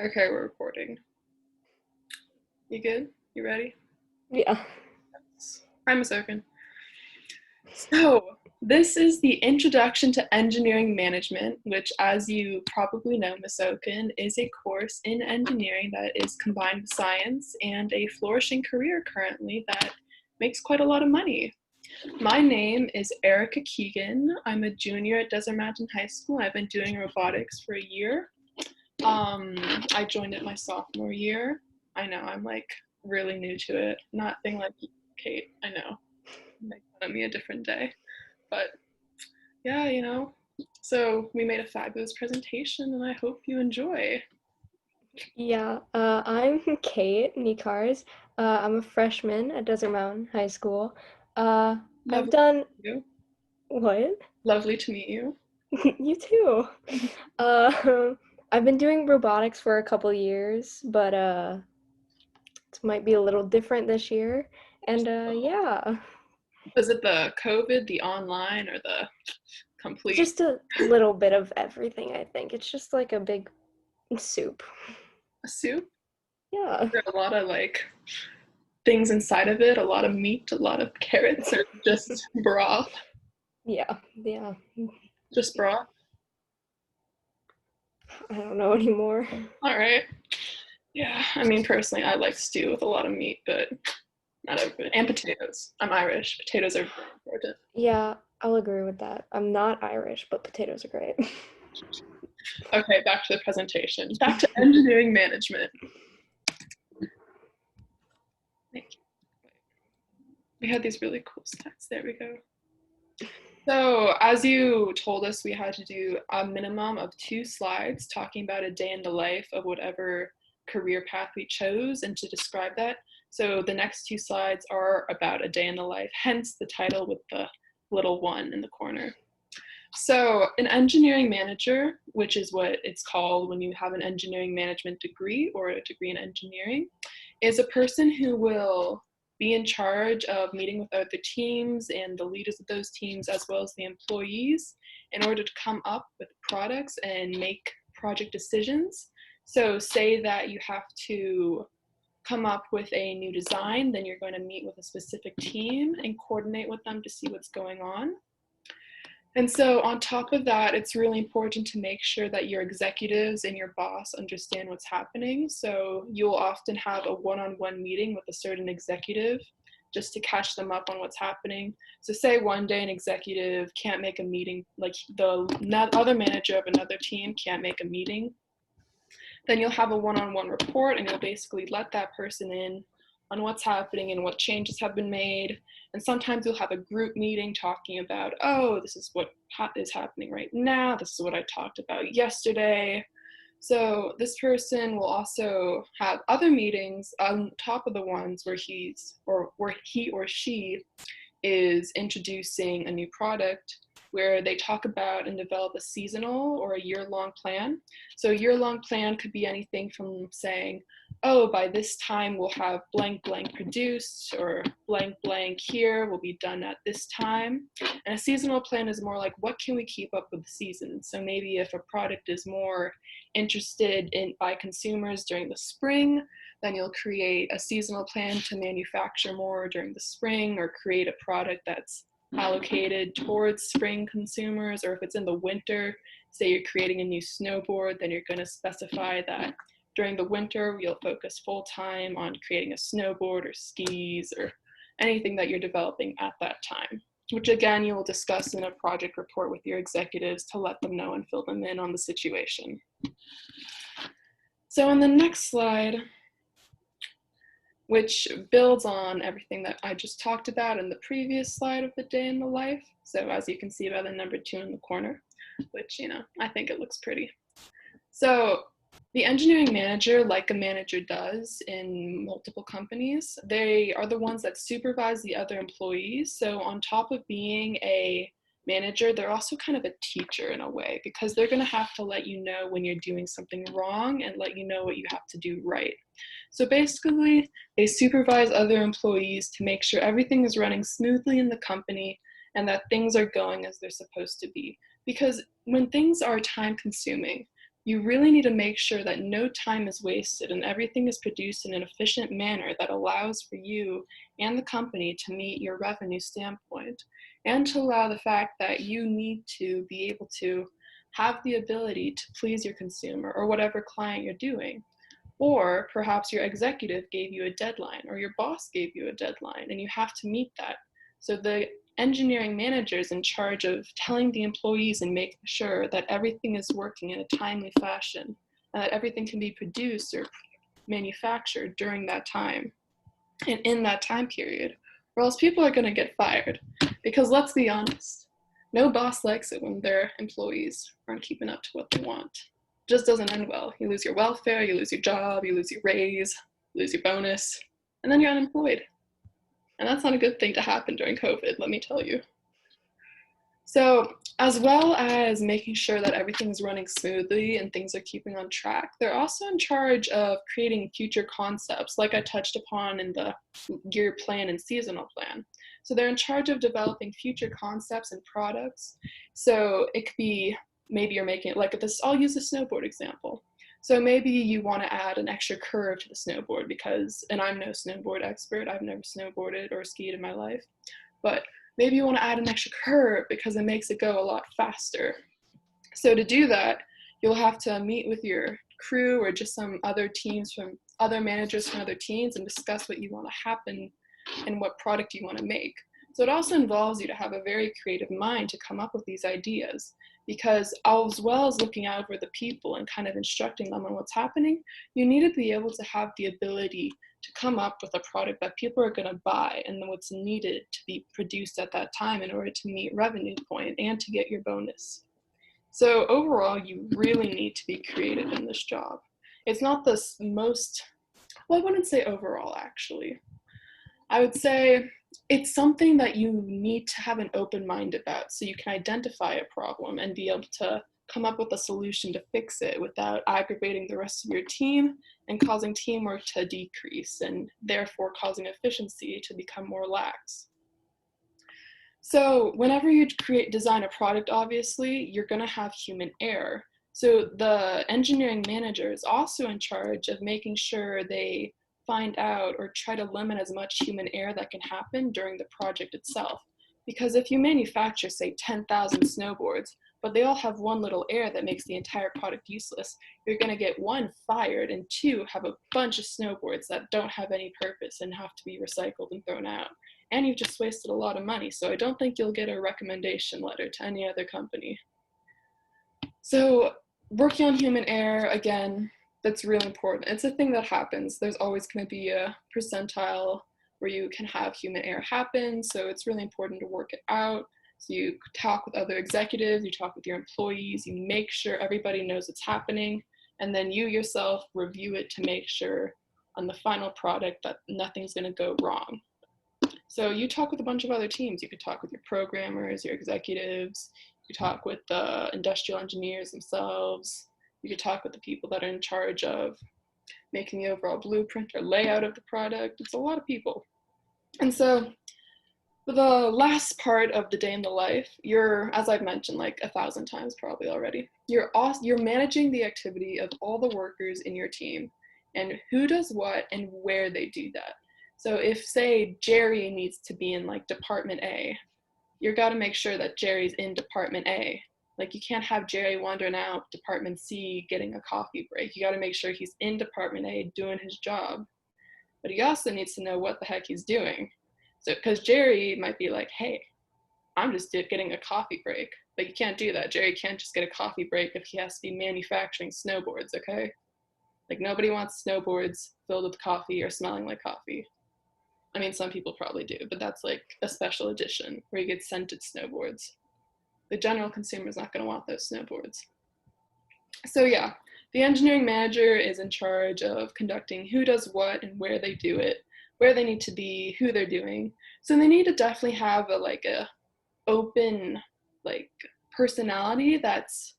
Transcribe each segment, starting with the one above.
Okay, we're recording. You good? You ready? Yeah. I'm Asokan. So, this is the Introduction to Engineering Management, which, as you probably know, Masokan, is a course in engineering that is combined with science and a flourishing career currently that makes quite a lot of money. My name is Erica Keegan. I'm a junior at Desert Mountain High School. I've been doing robotics for a year. I joined it my sophomore year. I know, I'm like really new to it. Nothing like Kate, I know. Make fun of me a different day. But yeah, So we made a fabulous presentation and I hope you enjoy. Yeah. I'm Kate Nikars. I'm a freshman at Desert Mountain High School. I've Lovely to done meet you. what? Lovely to meet you. You too. Uh, I've been doing robotics for a couple years, but it might be a little different this year. And yeah, Was it the COVID, the online, or the complete just a little bit of everything, I think. It's just like a big soup. soup? Yeah. There are a lot of like things inside of it, a lot of meat, a lot of carrots, or just broth. Yeah. Yeah. Just broth. I don't know anymore. All right. Yeah, I mean, personally, I like stew with a lot of meat, but not everybody. And potatoes. I'm Irish. Potatoes are very important. Yeah, I'll agree with that. I'm not Irish, but potatoes are great. Okay, back to the presentation. Back to engineering management. We had these really cool stats. There we go. So, as you told us, we had to do a minimum of 2 slides talking about a day in the life of whatever career path we chose and to describe that. So, the next 2 slides are about a day in the life, hence the title with the little one in the corner. So, an engineering manager, which is what it's called when you have an engineering management degree or a degree in engineering, is a person who will be in charge of meeting with other teams and the leaders of those teams as well as the employees in order to come up with products and make project decisions. So, say that you have to come up with a new design, then you're going to meet with a specific team and coordinate with them to see what's going on. And so, on top of that, it's really important to make sure that your executives and your boss understand what's happening. So, you'll often have a one on one meeting with a certain executive just to catch them up on what's happening. So, say one day an executive can't make a meeting, like the other manager of another team can't make a meeting, then you'll have a one on one report and you'll basically let that person in on what's happening and what changes have been made. And sometimes you'll have a group meeting talking about, oh, this is what is happening right now. This is what I talked about yesterday. So this person will also have other meetings on top of the ones where he or she is introducing a new product where they talk about and develop a seasonal or a year-long plan. So a year-long plan could be anything from saying, oh, by this time we'll have blank blank produced, or blank blank here will be done at this time. And a seasonal plan is more like, what can we keep up with the season? So maybe if a product is more interested in by consumers during the spring, then you'll create a seasonal plan to manufacture more during the spring, or create a product that's allocated towards spring consumers. Or if it's in the winter, say you're creating a new snowboard, then you're going to specify that during the winter you'll focus full time on creating a snowboard or skis or anything that you're developing at that time, which again you will discuss in a project report with your executives to let them know and fill them in on the situation. So in the next slide, which builds on everything that I just talked about in the previous slide of the day in the life. So as you can see by the number 2 in the corner, which, I think it looks pretty. So the engineering manager, like a manager does in multiple companies, they are the ones that supervise the other employees. So on top of being a manager, they're also kind of a teacher in a way, because they're going to have to let you know when you're doing something wrong and let you know what you have to do right. So basically, they supervise other employees to make sure everything is running smoothly in the company and that things are going as they're supposed to be. Because when things are time consuming, you really need to make sure that no time is wasted and everything is produced in an efficient manner that allows for you and the company to meet your revenue standpoint, and to allow the fact that you need to be able to have the ability to please your consumer or whatever client you're doing. Or perhaps your executive gave you a deadline, or your boss gave you a deadline, and you have to meet that. So the engineering manager is in charge of telling the employees and making sure that everything is working in a timely fashion, and that everything can be produced or manufactured during that time and in that time period, or else people are going to get fired. Because let's be honest, no boss likes it when their employees aren't keeping up to what they want. It just doesn't end well. You lose your welfare, you lose your job, you lose your raise, you lose your bonus, and then you're unemployed. And that's not a good thing to happen during COVID, let me tell you. So, as well as making sure that everything's running smoothly and things are keeping on track, they're also in charge of creating future concepts, like I touched upon in the year plan and seasonal plan. So they're in charge of developing future concepts and products. So it could be, maybe you're making it like this, I'll use a snowboard example. So maybe you want to add an extra curve to the snowboard because, and I'm no snowboard expert, I've never snowboarded or skied in my life, but maybe you want to add an extra curve because it makes it go a lot faster. So to do that, you'll have to meet with your crew or just some other teams from other managers from other teams and discuss what you want to happen and what product you want to make. So it also involves you to have a very creative mind to come up with these ideas, because as well as looking out for the people and kind of instructing them on what's happening, you need to be able to have the ability to come up with a product that people are going to buy and what's needed to be produced at that time in order to meet revenue point and to get your bonus. So overall, you really need to be creative in this job. It's not the most, well, I wouldn't say overall actually. I would say it's something that you need to have an open mind about so you can identify a problem and be able to come up with a solution to fix it without aggravating the rest of your team and causing teamwork to decrease and therefore causing efficiency to become more lax. So whenever you design a product, obviously, you're going to have human error. So the engineering manager is also in charge of making sure they find out or try to limit as much human error that can happen during the project itself. Because if you manufacture, say, 10,000 snowboards, but they all have one little error that makes the entire product useless, you're going to get one, fired, and two, have a bunch of snowboards that don't have any purpose and have to be recycled and thrown out. And you've just wasted a lot of money, so I don't think you'll get a recommendation letter to any other company. So working on human error, again, that's really important. It's a thing that happens. There's always going to be a percentile where you can have human error happen, so it's really important to work it out. So you talk with other executives, you talk with your employees, you make sure everybody knows what's happening, and then you yourself review it to make sure on the final product that nothing's going to go wrong. So you talk with a bunch of other teams. You could talk with your programmers, your executives, you could talk with the industrial engineers themselves, you could talk with the people that are in charge of making the overall blueprint or layout of the product. It's a lot of people. And so for the last part of the day in the life, you're, as I've mentioned like 1,000 times probably already, you're managing the activity of all the workers in your team and who does what and where they do that. So if, say, Jerry needs to be in like department A, you got to make sure that Jerry's in department A. Like you can't have Jerry wandering out department C getting a coffee break. You got to make sure he's in department A doing his job. But he also needs to know what the heck he's doing. So, because Jerry might be like, hey, I'm just getting a coffee break. But you can't do that. Jerry can't just get a coffee break if he has to be manufacturing snowboards, okay? Like nobody wants snowboards filled with coffee or smelling like coffee. I mean, some people probably do, but that's like a special edition where you get scented snowboards. The general consumer is not going to want those snowboards. So yeah, the engineering manager is in charge of conducting who does what and where they do it, where they need to be, who they're doing. So they need to definitely have a open like personality that's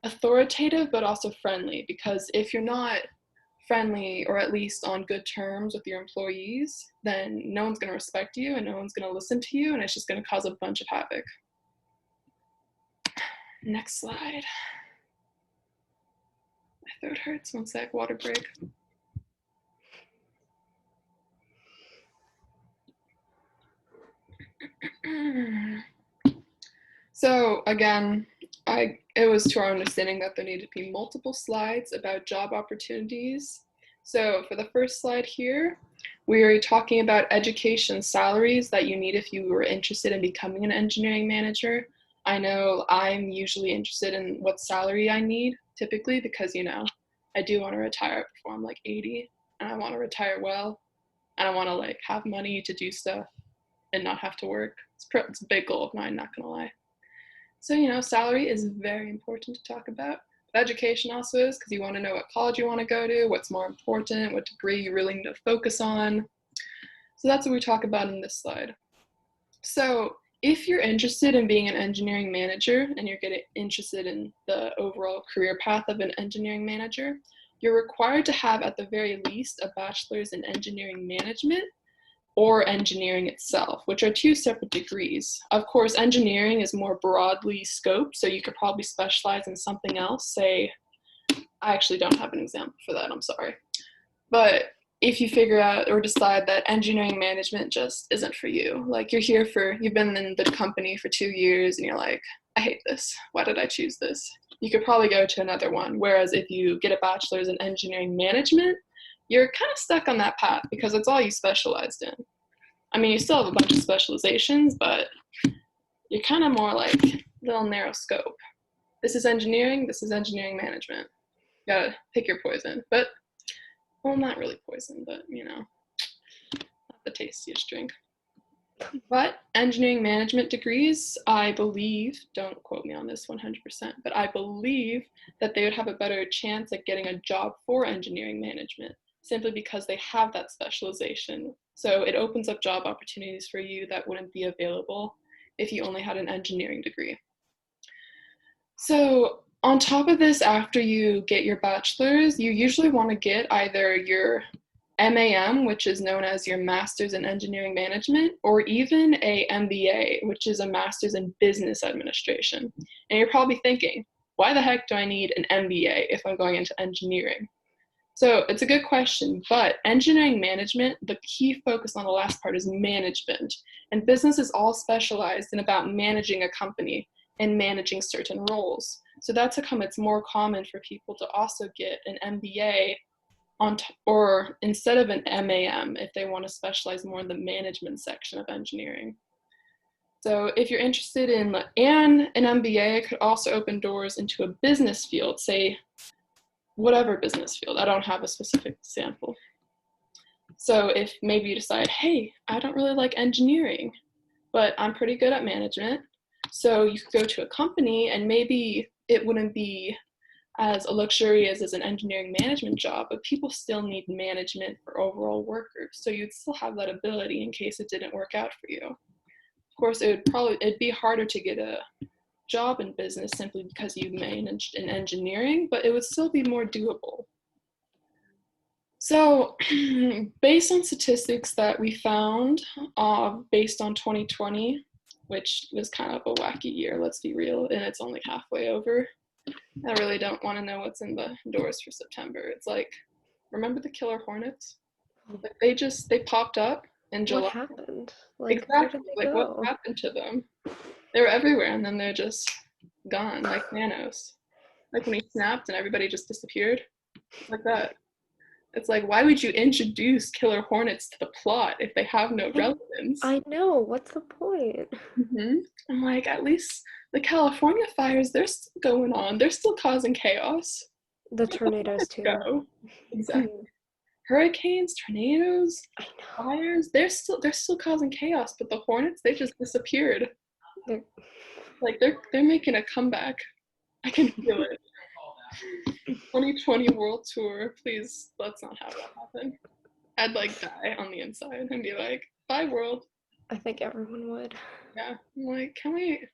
authoritative but also friendly, because if you're not friendly or at least on good terms with your employees, then no one's going to respect you and no one's going to listen to you, and it's just going to cause a bunch of havoc. Next slide. My throat hurts. One sec, water break. So again, it was to our understanding that there needed to be multiple slides about job opportunities. So for the first slide here, we are talking about education salaries that you need if you were interested in becoming an engineering manager. I know I'm usually interested in what salary I need typically because, I do want to retire before I'm like 80 and I want to retire well and I want to like have money to do stuff and not have to work. It's a big goal of mine, not gonna lie. So, salary is very important to talk about. But education also is because you want to know what college you want to go to, what's more important, what degree you really need to focus on. So that's what we talk about in this slide. So if you're interested in being an engineering manager and you're getting interested in the overall career path of an engineering manager, you're required to have at the very least a bachelor's in engineering management or engineering itself, which are two separate degrees. Of course, engineering is more broadly scoped, so you could probably specialize in something else. Say, I actually don't have an example for that, I'm sorry. But if you figure out or decide that engineering management just isn't for you, like you've been in the company for 2 years and you're like, I hate this. Why did I choose this? You could probably go to another one. Whereas if you get a bachelor's in engineering management, you're kind of stuck on that path because it's all you specialized in. I mean, you still have a bunch of specializations, but you're kind of more like little narrow scope. This is engineering management. You gotta pick your poison. But, well, not really poison, but, not the tastiest drink. But engineering management degrees, I believe, don't quote me on this 100%, but I believe that they would have a better chance at getting a job for engineering management simply because they have that specialization. So it opens up job opportunities for you that wouldn't be available if you only had an engineering degree. So on top of this, after you get your bachelor's, you usually want to get either your MAM, which is known as your Master's in Engineering Management, or even a MBA, which is a Master's in Business Administration. And you're probably thinking, why the heck do I need an MBA if I'm going into engineering? So it's a good question, but engineering management, the key focus on the last part is management. And business is all specialized in about managing a company and managing certain roles. So that's how come it's more common for people to also get an MBA or instead of an MAM if they want to specialize more in the management section of engineering. So if you're interested in an MBA, it could also open doors into a business field, say whatever business field. I don't have a specific example. So if maybe you decide, hey, I don't really like engineering, but I'm pretty good at management. So you could go to a company and maybe it wouldn't be as luxurious as an engineering management job, but people still need management for overall workers. So you'd still have that ability in case it didn't work out for you. Of course, it'd be harder to get a job in business simply because you managed in engineering, but it would still be more doable. So based on statistics that we found based on 2020, which was kind of a wacky year, let's be real, and it's only halfway over. I really don't want to know what's in the doors for September. It's like, remember the killer hornets? Like they popped up in July. What happened? Like, exactly. Where did they go? What happened to them? They were everywhere and then they're just gone, like Thanos. Like when he snapped and everybody just disappeared. Like that. It's like, why would you introduce killer hornets to the plot if they have no relevance? I know. What's the point? Mm-hmm. I'm like, at least the California fires, they're still going on. They're still causing chaos. The tornadoes too. Go. Exactly. Hurricanes, tornadoes, fires, they're still causing chaos, but the hornets, they just disappeared. They're making a comeback. I can feel it. 2020 World Tour, please let's not have that happen. I'd like die on the inside and be like, bye world. I think everyone would. Yeah, I'm like, can we?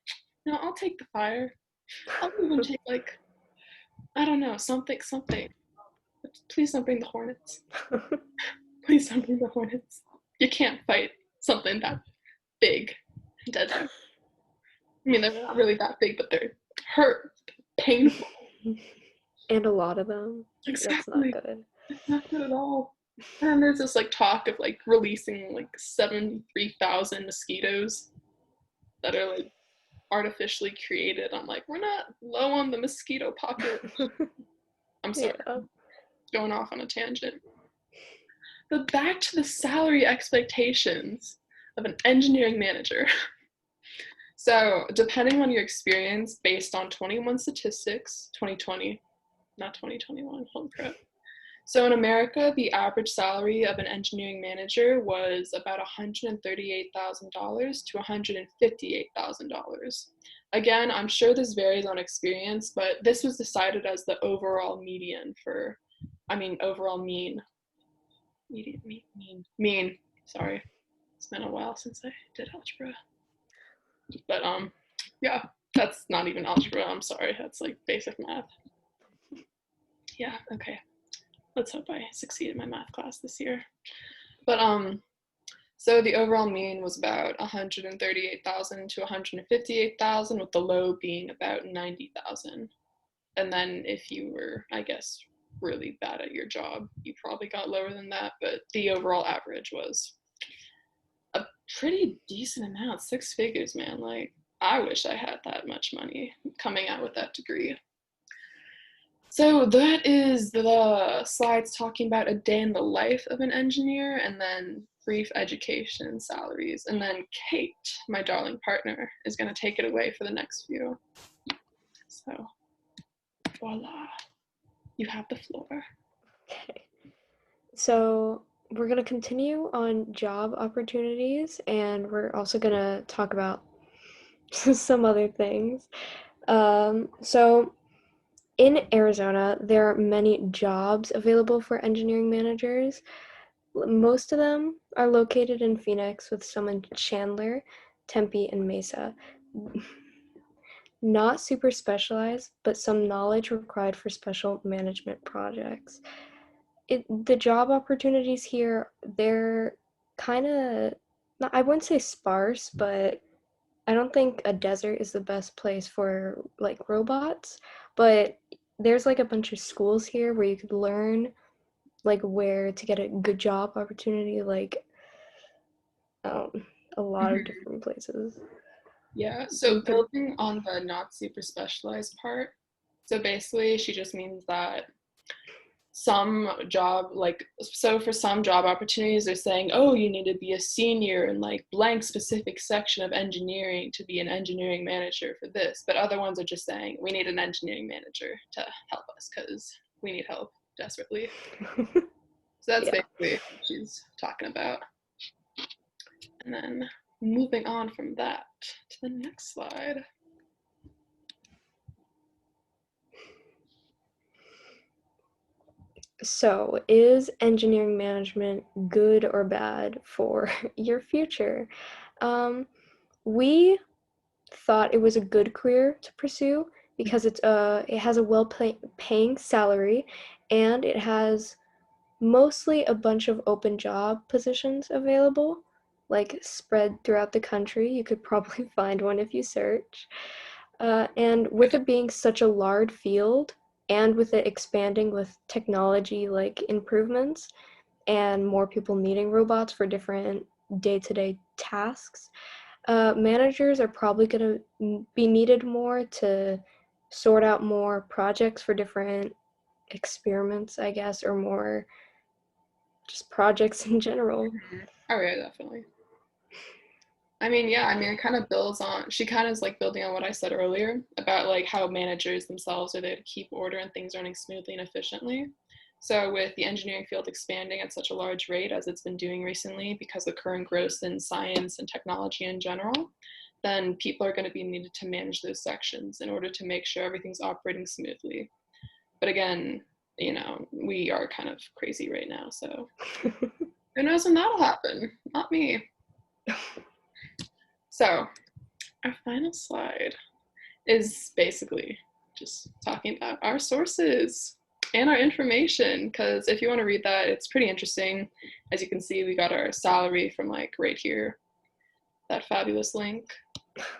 No, I'll take the fire. I'll even take like, I don't know, something. Please don't bring the hornets. Please don't bring the hornets. You can't fight something that big and deadly. I mean, they're not really that big, but they're hurt, painful. And a lot of them. That's not Exactly. good. It's not good at all. And there's this like talk of like releasing like 73,000 mosquitoes that are like artificially created. I'm like, we're not low on the mosquito population. I'm sorry, Yeah. going off on a tangent. But back to the salary expectations of an engineering manager. So, depending on your experience, based on 21 statistics, 2020, not 2021, holy crap. So, in America, the average salary of an engineering manager was about $138,000 to $158,000. Again, I'm sure this varies on experience, but this was decided as the overall median for, overall mean. Mean. Sorry. It's been a while since I did algebra. But yeah, that's not even algebra. I'm sorry. That's like basic math. Yeah, okay. Let's hope I succeed in my math class this year. But so the overall mean was about 138,000 to 158,000, with the low being about 90,000. And then if you were, I guess, really bad at your job, you probably got lower than that. But the overall average was a pretty decent amount, 6 figures, man. Like, I wish I had that much money coming out with that degree. So that is the slides talking about a day in the life of an engineer, and then brief education and salaries. And then Kate, my darling partner, is going to take it away for the next few. So voila, you have the floor. Okay. So we're going to continue on job opportunities, and we're also going to talk about some other things. So in Arizona, there are many jobs available for engineering managers. Most of them are located in Phoenix, with some in Chandler, Tempe, and Mesa. Not super specialized, but some knowledge required for special management projects. The job opportunities here, they're kind of, I wouldn't say sparse, but I don't think a desert is the best place for like robots, but there's like a bunch of schools here where you could learn like where to get a good job opportunity, like a lot of different places. Yeah, so building on the not super specialized part, so basically she just means that some job, like, so for some job opportunities they're saying, oh, you need to be a senior in like blank specific section of engineering to be an engineering manager for this, but other ones are just saying we need an engineering manager to help us because we need help desperately. So that's basically what she's talking about. And then moving on from that to the next slide. So, is engineering management good or bad for your future? We thought it was a good career to pursue because it has a paying salary, and it has mostly a bunch of open job positions available, like spread throughout the country. You could probably find one if you search. And with it being such a large field, and with it expanding with technology like improvements and more people needing robots for different day-to-day tasks, managers are probably going to be needed more to sort out more projects for different experiments, I guess, or more just projects in general. Oh yeah, definitely. It kind of builds on, she kind of is like building on what I said earlier about like how managers themselves are there to keep order and things running smoothly and efficiently. So with the engineering field expanding at such a large rate as it's been doing recently because of current growth in science and technology in general, then people are going to be needed to manage those sections in order to make sure everything's operating smoothly. But again, we are kind of crazy right now, so who knows when that'll happen? Not me. So our final slide is basically just talking about our sources and our information, because if you want to read that, it's pretty interesting. As you can see, we got our salary from like right here, that fabulous link.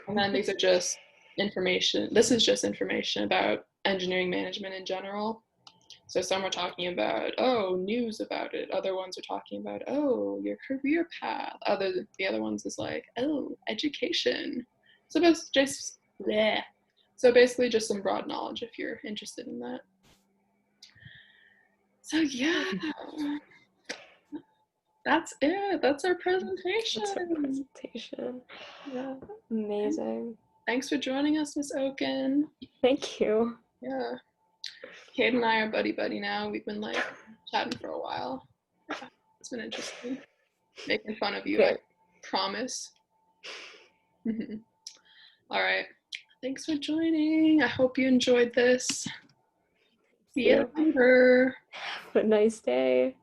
And then these are just information. This is just information about engineering management in general. So some are talking about, oh, news about it. Other ones are talking about, oh, your career path. The other ones is like, oh, education. So basically just some broad knowledge if you're interested in that. So yeah, that's it. That's our presentation. That's our presentation. Yeah. Amazing. Thanks for joining us, Miss Oken. Thank you. Yeah. Kate and I are buddy now. We've been like chatting for a while. Yeah, it's been interesting. Making fun of you, Okay. I promise. All right. Thanks for joining. I hope you enjoyed this. See you later. Have a nice day.